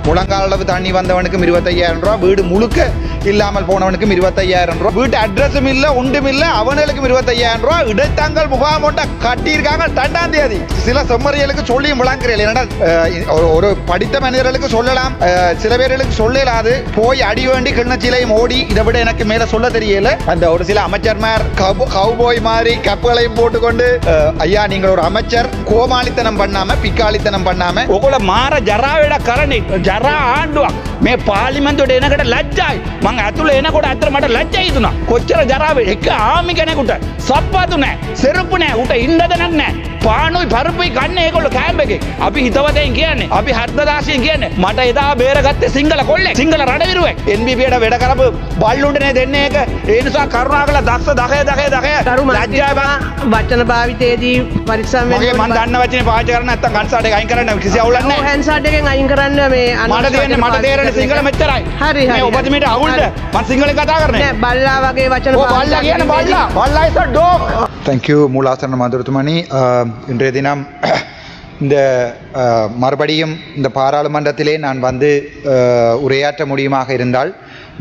முழங்கால் அளவு தண்ணி வந்தவனுக்கும் 25,000 ரூபா, வீடு முழுக்க இல்லாமல் போனவனுக்கும் 25,000 ரூபா, வீட்டு அட்ரஸும் இல்லை ஒன்றும் இல்லை அவனுக்கும் 25,000 ரூபா. இடைத்தங்கள் முகாம் ஒன்றை கட்டியிருக்காங்க 2ஆம் தேதி. சில செம்மறியலுக்கு சொல்லியும் விளங்குறேன். ஏன்னா ஒரு படித்த மனிதர்களுக்கு சொல்லலாம், சில பேர்களுக்கு சொல்லலாது. போய் அடி வேண்டி கிண்ணச்சிலையும் ஓடி இதை விட எனக்கு மேல சொல்ல தெரியல. அந்த ஒரு சில அமைச்சர்மார் கவுபோய் மாதிரி கப்புகளையும் போட்டுக்கொண்டு ஐயா நீங்கள் ஒரு அமைச்சர், கோமாளித்தனம் பண்ணாம පිකාලිතනම් பண்ணாம ඔකොල මාර ජරාවේඩ කරන්නේ ජරා ආණ්ඩුවක් මේ පාර්ලිමේන්තුවට එනකට ලැජ්ජයි. මං ඇතුළේ එනකොට ඇත්තට මට ලැජ්ජයි හිතුණා. කොච්චර ජරාවේ එක ආමි කෙනෙකුට සප්පාතු නැහැ, සෙරුප්පු නැහැ, උට ඉන්න දෙයක් නැහැ. පානුයි පරුපුයි කන්නේ ඒගොල්ලෝ කැම්ප් එකේ. අපි හිතවතෙන් කියන්නේ, අපි හත්දාසියෙන් කියන්නේ මට එදා බේරගත්තේ සිංගල කොල්ලෙක්, සිංගල රඩවිරුවෙක්. NBPට වැඩ කරපු බල්ලුන්ටනේ දෙන්නේ ඒක. ඒ නිසා කරුණාකරලා දක්ෂ දකය ලැජ්ජාව වචන භාවිතයේදී පරිස්සම් වෙන්න මගේ මන් දන්න වචනේ පාවිච්චි කරන්නේ නැත්තම් කන්සාඩ් එක අයින් කරන්න කිසි අවුලක් නැහැ. හැන්සාඩ් එකෙන් අයින් කරන්න මේ මට තේරෙන්නේ සිංහල මෙච්චරයි. හරි මේ ඔබතුමීට අවුල්ද? මම සිංහලෙන් කතා කරන්නේ. නෑ බල්ලා වගේ වචන බල්ලා කියන්නේ බල්ලා is a dog. தேங்க்யூ மூலாசன மதுரத்துமணி. இன்றைய தினம் இந்த மறுபடியும் இந்த பாராளுமன்றத்திலே நான் வந்து உரையாற்ற முடியுமாக இருந்தால்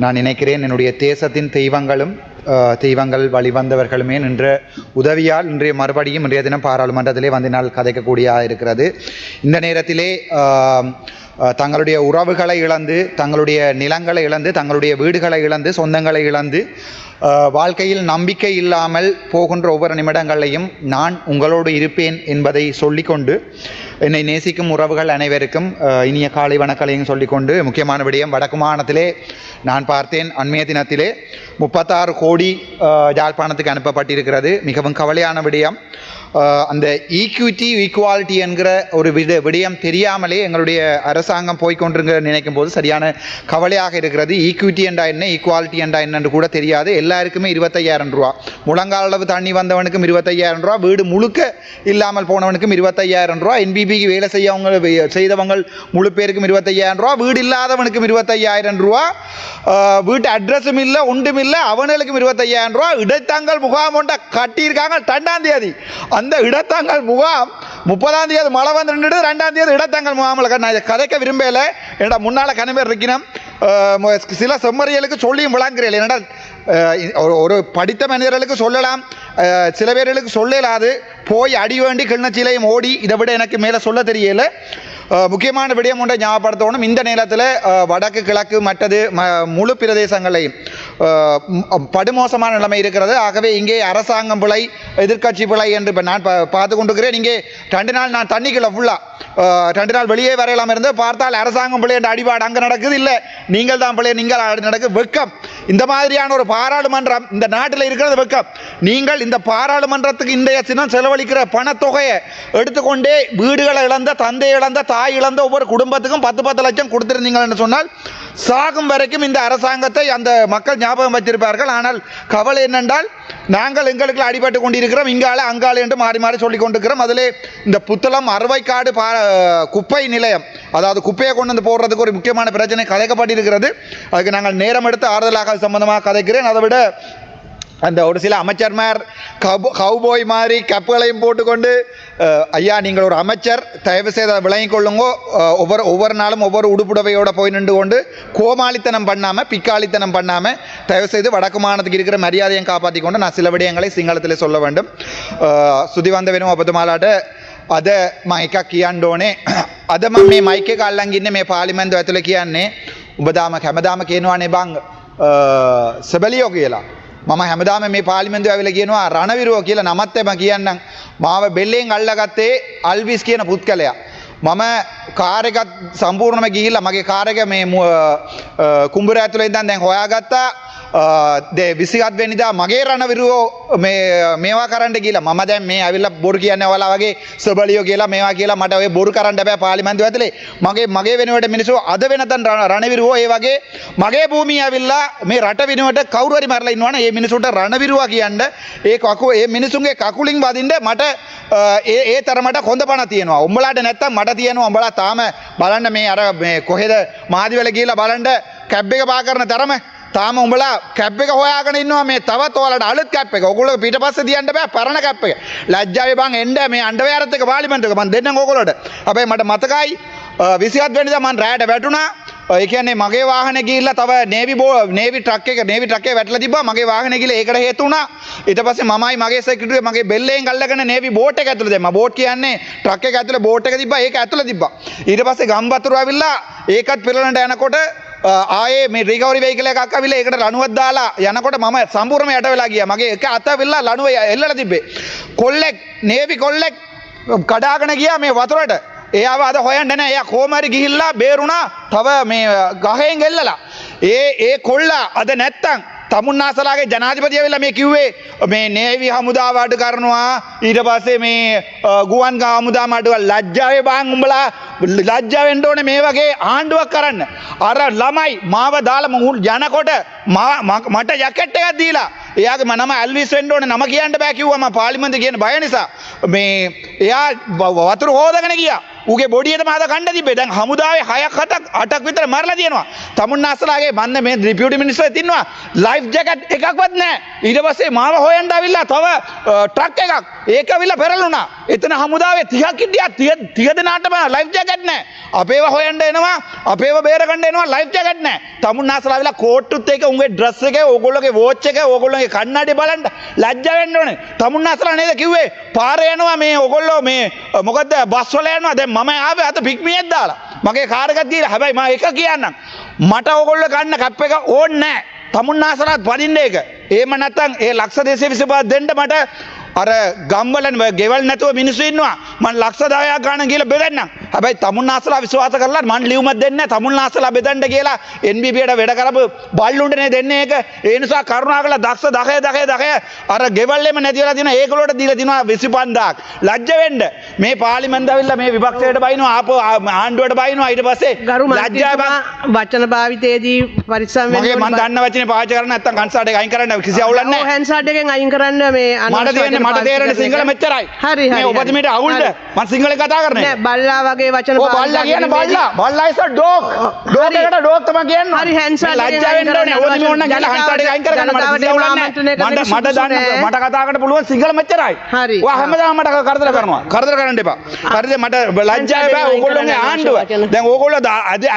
நான் நினைக்கிறேன் என்னுடைய தேசத்தின் தெய்வங்கள் வழிவந்தவர்களுமே நின்ற உதவியால் இன்றைய மறுபடியும் இன்றைய தினம் பாராளுமன்றத்திலே வந்து நாள் கதைக்கக்கூடியதாக இருக்கிறது. இந்த நேரத்திலே தங்களுடைய உறவுகளை இழந்து, தங்களுடைய நிலங்களை இழந்து, தங்களுடைய வீடுகளை இழந்து, சொந்தங்களை இழந்து, வாழ்க்கையில் நம்பிக்கை இல்லாமல் போகின்ற ஒவ்வொரு நிமிடங்களையும் நான் உங்களோடு இருப்பேன் என்பதை சொல்லிக்கொண்டு, என்னை நேசிக்கும் உறவுகள் அனைவருக்கும் இனிய காலை வணக்கங்களையும் சொல்லிக்கொண்டு, முக்கியமான விடயம் வடக்கு மாகாணத்திலே நான் பார்த்தேன் அண்மைய தினத்திலே 36 கோடி யாழ்ப்பாணத்துக்கு அனுப்பப்பட்டிருக்கிறது. மிகவும் கவலையான விடயம். அந்த ஈக்குவாலிட்டி என்கிற ஒரு விடயம் தெரியாமலே எங்களுடைய அரசாங்கம் போய்கொண்டிருக்கிற நினைக்கும் போது சரியான கவலையாக இருக்கிறது. ஈக்விட்டி என்றா என்ன, ஈக்குவாலிட்டி என்றா என்னன்னு கூட தெரியாது. எல்லாருக்குமே 25,000 ரூபா, முழங்கால் அளவு தண்ணி வந்தவனுக்கும் 25,000 ரூபா, வீடு முழுக்க இல்லாமல் போனவனுக்கும் 25,000 ரூபா, NBPக்கு வேலை செய்தவங்க முழு பேருக்கும் 25,000 ரூபா, வீடு இல்லாதவனுக்கும் 25,000 ரூபா, வீட்டு அட்ரஸும் இல்லை ஒன்றும் இல்லை அவனுக்கும் 25,000 ரூபா. இடைத்தங்கள் முகாம் ஒன்றை கட்டியிருக்காங்க 2ஆம் தேதி. அந்த இடத்தங்கள் முகாம் 30ஆம் தேதி மழை வந்து 2ஆம் தேதி இடத்தங்கள் முகாமில் நான் கதைக்க விரும்பல. என்னடா முன்னால கணவர் இருக்கணும். சில செம்மறியலுக்கு சொல்லியும் விளங்குறேன். என்னடா ஒரு படித்த மனிதர்களுக்கு சொல்லலாம், சில பேர்களுக்கு சொல்லலாது. போய் அடி வேண்டி கிண்ணச்சிலையும் ஓடி இதை விட எனக்கு மேலே சொல்ல தெரியல. முக்கியமான விடயம் ஒன்றை ஞாபகப்படுத்தணும். இந்த நேரத்தில் வடக்கு கிழக்கு மற்றது முழு பிரதேசங்களையும் படுமோசமான நிலைமை இருக்கிறது. ஆகவே இங்கே அரசாங்கம் பிழை, எதிர்கட்சி பிழை என்று இப்போ நான் பார்த்து கொண்டிருக்கிறேன். இங்கே 2 நாள் நான் தண்ணிக்குள்ள ஃபுல்லாக 2 நாள் வெளியே வரையலாம் இருந்து பார்த்தால் அரசாங்கம் பிள்ளை என்ற அடிபாடு அங்கே நடக்குது. இல்லை நீங்கள் தான் பிள்ளை, நீங்கள் நடக்குது. வெக்கம். இந்த மாதிரியான ஒரு பாராளுமன்றம் இந்த நாட்டில் இருக்கிறது வெக்கம். நீங்கள் இந்த பாராளுமன்றத்துக்கு இன்றைய தினம் செலவழிக்கிற பணத்தொகையை எடுத்துக்கொண்டே வீடுகளை இழந்த, தந்தை இழந்த, தாய் இழந்த ஒவ்வொரு குடும்பத்துக்கும் 10 லட்சம் கொடுத்திருந்தீங்கள் என்று சொன்னால் சாகும் வரைக்கும் இந்த அரசாங்கத்தை அந்த மக்கள் ஞாபகம் வச்சிருப்பார்கள். ஆனால் கவலை என்னென்றால் நாங்கள் எங்களுக்கு அடிபட்டு கொண்டிருக்கிறோம், இங்கால அங்கால என்று மாறி மாறி சொல்லிக் கொண்டிருக்கிறோம். அதிலே இந்த புத்தளம் அறுவைக்காடு குப்பை நிலையம், அதாவது குப்பையை கொண்டு வந்து போடுறதுக்கு ஒரு முக்கியமான பிரச்சனை கதைக்கப்பட்டிருக்கிறது. அதுக்கு நாங்கள் நேரம் எடுத்து ஆறுதலாக சம்பந்தமாக கதைக்கிறேன். அதை விட அந்த ஒரு சில அமைச்சர்மார் கவுபோய் மாதிரி கப்புகளையும் போட்டுக்கொண்டு ஐயா நீங்கள் ஒரு அமைச்சர், தயவு செய்து விளங்கிக் கொள்ளுங்க, ஒவ்வொரு நாளும் ஒவ்வொரு உடுப்புடவையோட போய் நின்று கொண்டு கோமாளித்தனம் பண்ணாமல், பிக்காளித்தனம் பண்ணாமல் தயவு செய்து வடக்கு மாகாணத்துக்கு இருக்கிற மரியாதையும் காப்பாற்றி கொண்டு நான் சில விடயங்களை சிங்களத்தில் சொல்ல வேண்டும். சுதி வந்த වෙනම ඔබතුමාලාට අද මම එකක් කියන්න ඕනේ. අද මම මේ මයික් එක අල්ලන් ඉන්නේ මේ පාර්ලිමේන්තුව ඇතුලේ කියන්නේ ඔබ හැමදාම කියනවානේ බං සබලියෝ කියලා. මම හැමදාම මේ පාර්ලිමේන්තුව ඇවිල්ලා කියනවා රණවිරුව කියලා නමත් එම කියන්නම්. මාව බෙල්ලෙන් අල්ලගත්තේ අල්විස් කියන පුත්කලයා. මම කාර් එකත් සම්පූර්ණයෙන්ම ගිහිල්ලා මගේ කාර් එක මේ කුඹුර ඇතුලේ ඉඳන් දැන් හොයාගත්තා. 27 වෙනිදා මගේ රණවිරුවෝ මේවා කරන්න කියලා. මම දැන් මේ ඇවිල්ලා බොරු කියන්නේ ඔයාලා වගේ සබලියෝ කියලා මේවා කියලා මට ඔය බොරු කරන්න බෑ පාර්ලිමේන්තුව ඇතුලේ. මගේ වෙනුවට මිනිස්සු අද වෙනතන් රණවිරුවෝ ඒ වගේ මගේ භූමිය ඇවිල්ලා මේ රට වෙනුවට කවුරු හරි මරලා ඉන්නවනේ ඒ මිනිසුන්ට රණවිරුවා කියන්න ඒ මිනිසුන්ගේ කකුලින් වදින්න මට ඒ තරමට හොඳ පණ තියෙනවා. උඹලාට නැත්තම් මට තියෙනවා. උඹලා තාම බලන්න මේ අර මේ කොහෙද මාදිවල ගිහලා බලන්න කැබ් එක පා කරන තරම තාම උඹලා කැප් එක හොයාගෙන ඉන්නවා. මේ තවත් ඔයාලට අලුත් කැප් එක. ඔයගොල්ලෝ පිටපස්සේ තියන්න බෑ පරණ කැප් එක. ලැජ්ජාවේ බං එන්න මේ අන්ඩර්වෙයාරත් එක පාර්ලිමේන්තුවක මම දෙන්නම් ඔයගොල්ලෝට. හැබැයි මට මතකයි 27 වෙනිදා මම රැයට වැටුණා. ඒ කියන්නේ මගේ වාහනේ ගිහිල්ලා තව නේවි ට්‍රක් එකේ වැටලා තිබ්බා. මගේ වාහනේ ගිහලා ඒකට හේතු වුණා. ඊට පස්සේ මමයි මගේ සෙක්‍රටරි මගේ බෙල්ලෙන් අල්ලගෙන නේවි බෝට් එක ඇතුළේ දැම්මා. බෝට් කියන්නේ ට්‍රක් එක ඇතුළේ බෝට් එක තිබ්බා. ඒක ඇතුළේ තිබ්බා. ඊට පස්සේ ගම්වතුර ඇවිල්ලා ඒකත් පෙරලනට යනකොට ආයේ මේ රිකවරි වෙහිකල් එකක් අවිල්ලා ඒකට ලණුවක් දාලා යනකොට මම සම්පූර්ණයෙන්ම යට වෙලා ගියා. මගේ එක අත අවිල්ලා ලණුව එල්ලලා තිබ්බේ. කොල්ලෙක් නේවි කොල්ලෙක් කඩාගෙන ගියා මේ වතුරට. එයාව අද හොයන්න නැහැ. එයා කොහොම හරි ගිහිල්ලා බේරුණා. තව මේ ගහෙන් එල්ලලා. ඒ කොල්ලා අද නැත්තම් තමුන්නාසලාගේ ජනාධිපති ඇවිල්ලා මේ කිව්වේ මේ නේවි හමුදාව අඩු කරනවා. ඊට පස්සේ මේ ගුවන් හමුදාව අඩු ලැජ්ජාවේ බාන් උඹලා ලැජ්ජා වෙන්න ඕනේ මේ වගේ ආණ්ඩුවක් කරන්න. අර ළමයි මාව දාලා යනකොට මට ජැකට් එකක් දීලා එයාගේ නම ඇල්විස් වෙන්න ඕනේ නම කියන්න බෑ කිව්වා මම පාර්ලිමේන්තුවේ කියන බය නිසා. මේ එයා වතුර හොදගෙන ගියා. ඌගේ බොඩියට මාද කණ්ඩ තිබ්බේ. දැන් හමුදාවේ 6ක් 7ක් 8ක් විතර මරලා තියෙනවා. තමුන්නාසලාගේ මන්න මේ ඩිපියුටි මිනිස්ටර් තින්නවා ලයිෆ් ජැකට් එකක්වත් නැහැ. ඊට පස්සේ මාව හොයන්න ආවිල්ලා තව ට්‍රක් එකක් ඒක ඇවිල්ලා පෙරළුණා. එතන හමුදාවේ 30ක් හිටියා 30 දෙනාටම ලයිෆ් ජැකට් නැහැ. අපේව හොයන්න එනවා අපේව බේර ගන්න එනවා ලයිෆ් ජැකට් නැහැ. තමුන්නාසලා ආවිල්ලා කෝට්ටුත් එක උන්ගේ ඩ්‍රස් එක ඕගොල්ලෝගේ වෝච් එක ඕගොල්ලෝගේ කන්නඩි බලන්න ලැජ්ජා වෙන්න ඕනේ. තමුන්නාසලා නේද කිව්වේ පාරේ යනවා මේ ඕගොල්ලෝ මේ මොකද්ද බස් වල යනවා. දැන් මම ආවේ අත පික්මියක් දාලා මගේ කාර් එකක් දීලා. හැබැයි මම එක කියන්නම් මට ඕගොල්ලෝ ගන්න කැප් එක ඕනේ නැහැ. තමුන්නාසලාත් වදින්න ඒක. එහෙම නැත්නම් ඒ ලක්ෂ 225 දෙන්න මට අර ගම්වල ගෙවල් නැතුව මිනිස්සු ඉන්නවා. මම ලක්ෂ 10ක් ගන්න කියලා බෙදන්නම්. හැබැයි තමුන්නාසලා විශ්වාස කරලා මම ලියුමක් දෙන්නේ නැහැ. තමුන්නාසලා බෙදන්න කියලා NBBට වැඩ කරපු බල්ලුන්ටනේ දෙන්නේ ඒක. ඒ නිසා කරුණාකරලා දක්ෂ 10 අර ගෙවල්ෙම නැති වෙලා දිනවා. ඒගොල්ලෝට දීලා දිනවා 25000ක්. ලැජ්ජ වෙන්න. මේ පාර්ලිමේන්තුව ඇවිල්ලා මේ විපක්ෂයට බයිනවා ආපහු ආණ්ඩුවට බයිනවා. ඊට පස්සේ ලැජ්ජා වචන භාවිතයේදී පරිස්සම් වෙන්න මම දන්න වචනේ පාවිච්චි කරන්නේ නැත්නම් කන්සර්ට් එක අයින් කරන්න කිසි අවුලක් නැහැ. හැන්සර්ට් එකෙන් අයින් කරන්න මේ මට තේරෙන්නේ සිංහල මෙච්චරයි. හරි මේ ඔබතුමීට අවුල්ද? මම සිංහලෙන් කතා කරන්නේ. නෑ බල්ලා වගේ වචන බල්ලා කියන්නේ බල්ලා is a dog. dog එකට dog තමයි කියන්නේ. හරි හැන්සර්ට් එක ලැජ්ජා වෙන්න ඕනේ. ඔබතුමී ඕන නම් ගිහලා හැන්සර්ට් එක අයින් කරගන්න මට කිසි අවුලක් නැහැ. මට දන්න මට කතා කරන්න පුළුවන් සිංහල මෙච්චරයි. හරි. ඔයා හැමදාම මට කරදර කරනවා. කරදර කරන්න එපා. හරිද? මට ලැජ්ජා එපා. ඕගොල්ලෝගේ ආණ්ඩුව. දැන් ඕගොල්ලෝ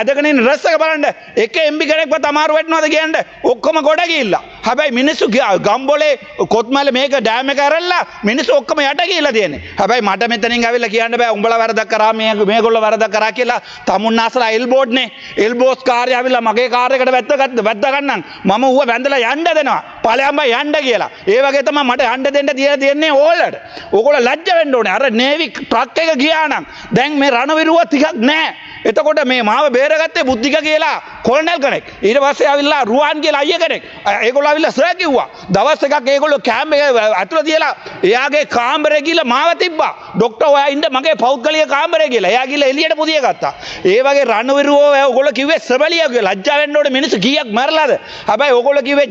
අදගෙන ඉන්න රස් එක බලන්න. එක MB කෙනෙක්වත් අමාරු වෙන්නවද කියන්නේ? ඔක්කොම ගොඩ ගිහිල්ලා. හැබැයි මිනිස්සු ගම්බොලේ කොත්මලේ මේක ඩෑම් එක ඇරලා මිනිස්සු ඔක්කොම යට ගිහිල්ලා තියෙන්නේ. හැබැයි මට මෙතනින් ඇවිල්ලා කියන්න බෑ උඹලා වැරදක් කරා මේගොල්ලෝ වැරදක් කරා කියලා. තමුන්නාසලා එල්බෝඩ්නේ. එල්බෝස් කාර්යය ඇවිල්ලා මගේ කාර් එකට වැද්ද ගන්නම්. මම ඌව වැඳලා යන්න දෙනවා. ඵලයන් බයි යන්න කියලා. ඒ වගේ තමයි මට යන්න දෙන්න තියෙන්නේ ඕලට. ඕගොල්ලෝ ලැජ්ජ වෙන්න ඕනේ. අර නේවි ට්‍රක් එක ගියා නම් දැන් මේ රණවිරුව ටිකක් නැහැ. එතකොට මේ මාව බේරගත්තේ බුද්ධික කියලා කොලනල් කෙනෙක්. ඊට පස්සේ ආවිල්ලා රුවන් කියලා අයියා කෙනෙක්. ඒගොල්ලෝ ආවිල්ලා සර් කිව්වා. දවස් එකක් ඒගොල්ලෝ කැම්ප් එක ඇතුළේ තියලා එයාගේ කාමරේ ගිහලා මාව තිබ්බා. ડોක්ටර් ඔයා ඉන්න මගේ පෞද්ගලික කාමරේ කියලා. එයා ගිහලා එළියට පුදිය ගත්තා. ඒ වගේ රණවිරුවෝ ඕගොල්ලෝ කිව්වේ සබලිය කියලා. ලැජ්ජා වෙන්න ඕනේ මිනිස්සු කීයක් මරලාද? හැබැයි ඕගොල්ලෝ කිව්වේ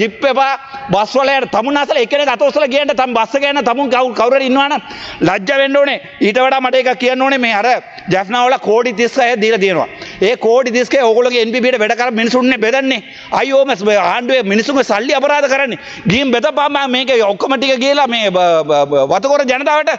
ජිප් එපා බස් වල යන තමුන්නාසලා එක්කෙනෙක් අත ඔසලා ගියන්න තම බස් එක යන තමුන් කවුරු හරි ඉන්නවනම් ලැජ්ජා වෙන්න ඕනේ. ඊට වඩා මට එකක් කියන්න ඕනේ මේ අර ජැෆ්නා වල කෝඩි 36 දීලා තියෙනවා. ඒ කෝඩි 36 ඕගොල්ලෝගේ NBBට වැඩ කරපු මිනිසුන්නේ බෙදන්නේ. අයියෝ මේ ආණ්ඩුවේ මිනිසුන්ගේ සල්ලි අපරාධ කරන්නේ. ගිහින් බෙදපම් මේක ඔක්කොම ටික ගිහලා මේ වතකොර ජනතාවට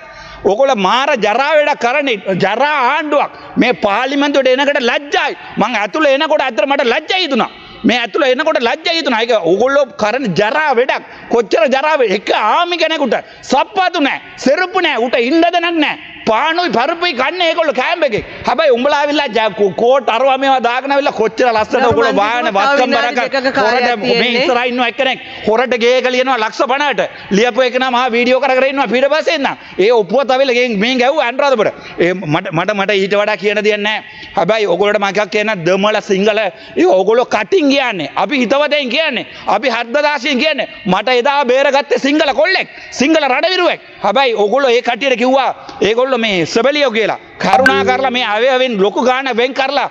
ඕගොල්ලෝ මාර ජරා වැඩ කරන්නේ. ජරා ආණ්ඩුවක්. මේ පාර්ලිමේන්තුවට එනකොට ලැජ්ජයි. මං ඇතුළේ එනකොට ඇත්තට මට ලැජ්ජයි හිතුණා. මේ ඇතුළේ එනකොට ලැජ්ජයි හිතුණා. ඒක ඕගොල්ලෝ කරන ජරා වැඩක්. කොච්චර ජරා එක ආමි කෙනෙකුට සප්පාතු නැහැ. සෙරුප්පු නැහැ. උට ඉන්නද නැහැ. පානුයි පරුපුයි කන්නේ ඒගොල්ලෝ කැම්ප් එකේ. හැබැයි උඹලා ආවිල්ලා කෝට් අරවා මේවා දාගෙන ආවිල්ලා කොච්චර ලස්සනද ඕගොල්ලෝ වාහන වත්කම් බරක හොරට මේ ඉස්සරහා ඉන්නවා එක්කෙනෙක් හොරට ගේක ලියනවා ලක්ෂ 50ට ලියපු එක නම් ආ වීඩියෝ කර කර ඉන්නවා ඊට පස්සේ ඉන්නම් ඒ ඔප්පුවත් ආවිල්ලා මේ ගැව්වා අනුරාධපුර ඒ මට ඊට වඩා කියන දෙයක් නැහැ. හැබැයි ඕගොල්ලෝට මම එකක් කියන්න දමල සිංහල ඒ ඕගොල්ලෝ කටින් කියන්නේ අපි හිතවතෙන් කියන්නේ අපි හර්ධදාසියෙන් කියන්නේ මට එදා බේරගත්තේ සිංහල කොල්ලෙක් සිංහල රණවිරුවෙක්. හැබැයි ඕගොල්ලෝ ඒ කටියට කිව්වා ඒගොල්ලෝ මේ සබලියෝ කියලා කරුණා කරලා මේ අවයවෙන් ලොකු ගාණ වෙන් කරලා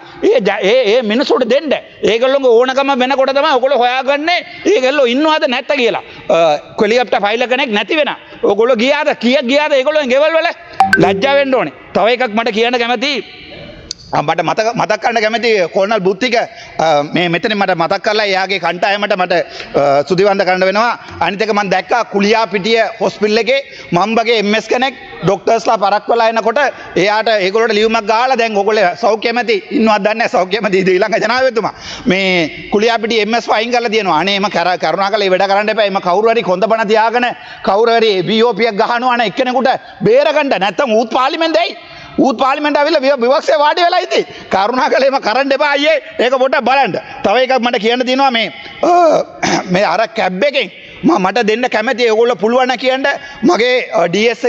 ඒ මිනිසුන්ට දෙන්න. ඒගොල්ලෝගේ ඕනකම වෙනකොට තමයි ඔයගොල්ලෝ හොයාගන්නේ ඒගොල්ලෝ ඉන්නවද නැත්ද කියලා. හෙලිකොප්ටර් ෆයිල් කෙනෙක් නැති වෙනා. ඔයගොල්ලෝ ගියාද කීයක් ගියාද ඒගොල්ලෝන් ගෙවල් වල ලැජ්ජා වෙන්න ඕනේ. තව එකක් මට කියන්න කැමතියි. මට මතක් කරන්න කැමති කොල්නල් බුද්ධික මේ මෙතන මට මතක් කරලා එයාගේ කණ්ඩායමට මට සුදිවන්ත කරන්න වෙනවා. අනිත් එක මම දැක්කා කුලියාපිටිය හොස්පිටල් එකේ මම වගේ MS කෙනෙක් ડોක්ටර්ස්ලා පරක් වෙලා එනකොට එයාට ඒගොල්ලෝට ලියුමක් ගහලා දැන් ඔයගොල්ලෝ සෞඛ්‍යමැති ඉන්නවද දන්නේ නැහැ. සෞඛ්‍යමැති ඊළඟ ජනාධිපතිතුමා මේ කුලියාපිටිය MS වයින් කරලා තියෙනවා. අනේ එම කරුණාකරලා ඒ වැඩ කරන්න එපා. එම කවුරු හරි කොන්දපණ තියාගෙන කවුරු හරි BOP එකක් ගහනවා නම් එක්කෙනෙකුට බේරගන්න නැත්තම් ඌත් පාර්ලිමේන්තෙයි ඌත් පාර්ලිමේන්ත ඇවිල්ලා විපක්ෂේ වාඩි වෙලා ඉතින් කරුණාකරලා එම කරන්න එපා අයියේ. ඒක පොඩ්ඩක් බලන්න. තව එකක් මට කියන්න තියෙනවා මේ අර කැබ් එකෙන් මට දෙන්න කැමති ඒගොල්ලෝ පුළුවන් කියන්න මගේ DS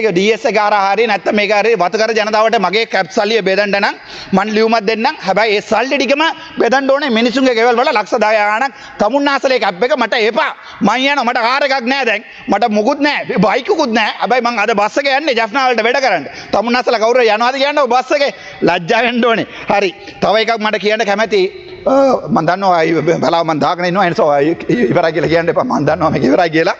එක අර හරිය නැත්නම් මේක හරිය වතකර ජනතාවට මගේ කැප් සල්ලිය බෙදන්න නම් මම ලියුමක් දෙන්නම්. හැබැයි ඒ සල්ලි ටිකම බෙදන්න ඕනේ මිනිසුන්ගේ ගෙවල් වල ලක්ෂ 10 ගණක් තමුන්නාසලේ කැප් එක මට එපා. මං යනවා මට කාර් එකක් නැහැ දැන්. මට මුකුත් නැහැ. බයිකුකුත් නැහැ. හැබැයි මං අද බස් එකේ යන්නේ ජෆ්නා වලට වැඩ කරන්න. තමුන්නාසල කවුරු යනවාද කියන්නේ බස් එකේ ලැජ්ජා වෙන්න ඕනේ. හරි. තව එකක් මට කියන්න කැමති මම දන්නවා බලාව මම දාගෙන ඉන්නවා ඒ නිසා ඉවරයි කියලා කියන්න එපා. මම දන්නවා මේක ඉවරයි කියලා.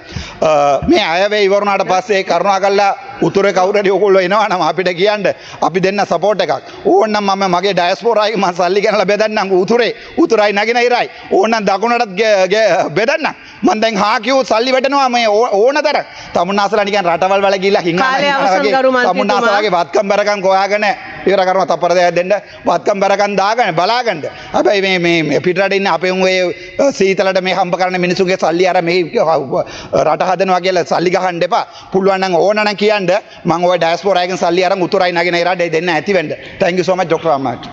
මේ අයවේ ඉවරුණාට පස්සේ කරුණාකරලා උතුරේ කවුරු හරි ඔයගොල්ලෝ එනවා නම් අපිට කියන්න අපි දෙන්න සපෝට් එකක්. ඕනනම් මම මගේ ඩයස්පෝරා එක මම සල්ලි ගෙනලා බෙදන්නම් උතුරයි නගිනහිරයි. ඕනනම් දකුණටත් බෙදන්නම්. මම දැන් හා කිව්ව සල්ලි වැටෙනවා මේ ඕනතර. තමුන්නාසලා නිකන් රටවල් වල ගිහිල්ලා හිඟනවා. තමුන්නාසලාගේ වත්කම් බරකම් හොයාගෙන ඉවර කරනවා තප්පර දෙයක් දෙන්න. වත්කම් බරකම් දාගෙන බලාගන්න. හැබැයි මේ පිටරට ඉන්න අපේ උන් ඔය සීතලට මේ හම්බ කරන මිනිසුන්ගේ සල්ලි අර මේ රට හදනවා කියලා සල්ලි ගහන්න එපා. පුළුවන් නම් ඕන නම් කියන්න මම ඔය ඩයස්පෝරා එකෙන් සල්ලි අරන් උතුරයි නගින ඉරාට දෙන්න ඇති වෙන්න. Thank you so much Dr. Ahmad.